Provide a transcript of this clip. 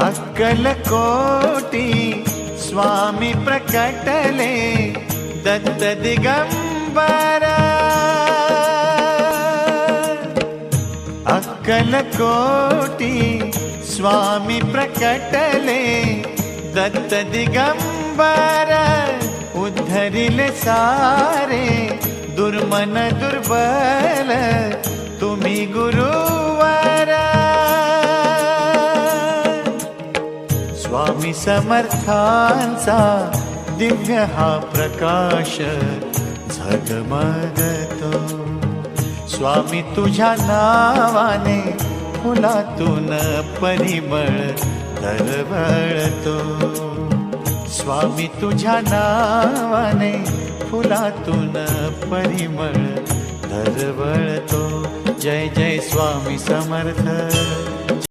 अक्कलकोटी स्वामी प्रकटले दत्त दिगंबर। अक्कलकोटी स्वामी प्रकटले दत्त दिगंबर। उद्धरिले सारे दुर्मन दुर्बल तुम्ही गुरुवर। स्वामी समर्थांचा दिव्य हा प्रकाश झगमगतो। स्वामी तुझ्या नावाने फुलातून परिमळ दरवळतो। स्वामी तुझ्या नावाने फुलातून परिमळ दरवळतो। जय जय स्वामी समर्थ।